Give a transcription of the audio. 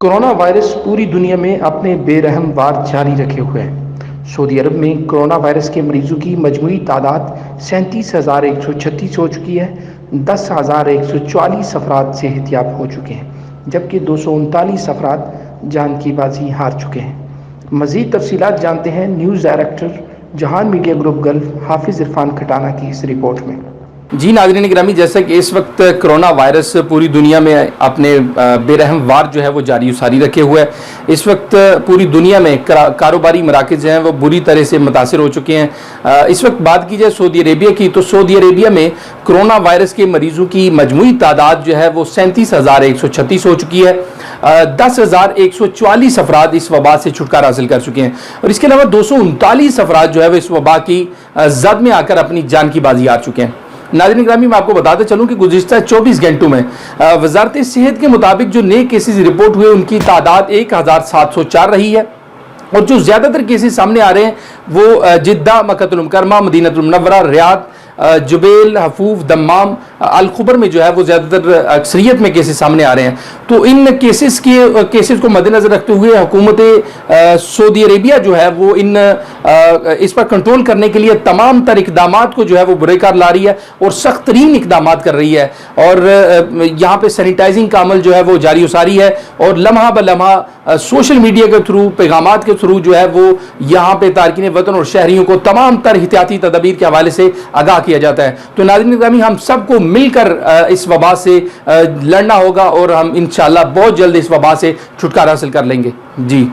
Corona virus पूरी दुनिया में अपने बेरहम वार जारी रखे हुए है। सऊदी अरब में कोरोना वायरस के मरीजों की मजमूई तादाद 37,136 हो चुकी है। 10,144 अफराद सेहतियाब हो चुके हैं, जबकि 239 अफराद जान की बाजी हार चुके हैं। मज़ीद तफसीलात जानते हैं न्यूज़ डायरेक्टर जहान मीडिया ग्रुप गल्फ हाफिज़ इरफान खटाना की इस रिपोर्ट में। जी नाज़रीन गिरामी, जैसा कि इस वक्त कोरोना वायरस पूरी दुनिया में अपने बेरहम वार जो है वो जारी सारी रखे हुए है। इस वक्त पूरी दुनिया में कारोबारी मराकज़ हैं वो बुरी तरह से मुतासर हो चुके हैं। इस वक्त बात की जाए सऊदी अरेबिया की, तो सऊदी अरेबिया में कोरोना वायरस के मरीजों की मजमूई तादाद जो है वो 37,136 हो चुकी है। 10,144 अफराद इस वबा से छुटकारा हासिल कर चुके हैं और इसके अलावा 239 अफराद जो है वो इस वबा की जद में आकर अपनी जान की बाजी हार चुके हैं। नाज़रीन ग्रामी, मैं आपको बताते चलूं कि गुज़िश्ता 24 घंटों में वजारत सेहत के मुताबिक जो नए केसेस रिपोर्ट हुए उनकी तादाद 1,704 रही है और जो ज़्यादातर केसेस सामने आ रहे हैं वो जिद्दा, मक्कतुल मुकर्रमा, मदीनतुल मुनव्वरा, रियाद, जुबैल, हफूफ, दम्माम, अल खुबर में जो है वो ज़्यादातर अक्सरियत में केसेस सामने आ रहे हैं। तो इन केसेस को मद्देनज़र रखते हुए हुकूमत सऊदी अरेबिया जो है वो इस पर कंट्रोल करने के लिए तमाम तर इकदामात को जो है वो बुरेकार ला रही है और सख्त तरीन इकदामात कर रही है और यहाँ पे सैनिटाइजिंग का अमल जो है वो जारी उसारी है और लम्हा ब लम्हा सोशल मीडिया के थ्रू, पैगामात के थ्रू जो है वो यहाँ पे तारकीन वतन और शहरियों को तमाम तर एहतियाती तदबीर के हवाले से आगाह किया जाता है। तो नाज़रीन ग्रामी, हम सबको मिलकर इस वबा से लड़ना होगा और हम इंशाअल्लाह बहुत जल्द इस वबा से छुटकारा हासिल कर लेंगे। जी।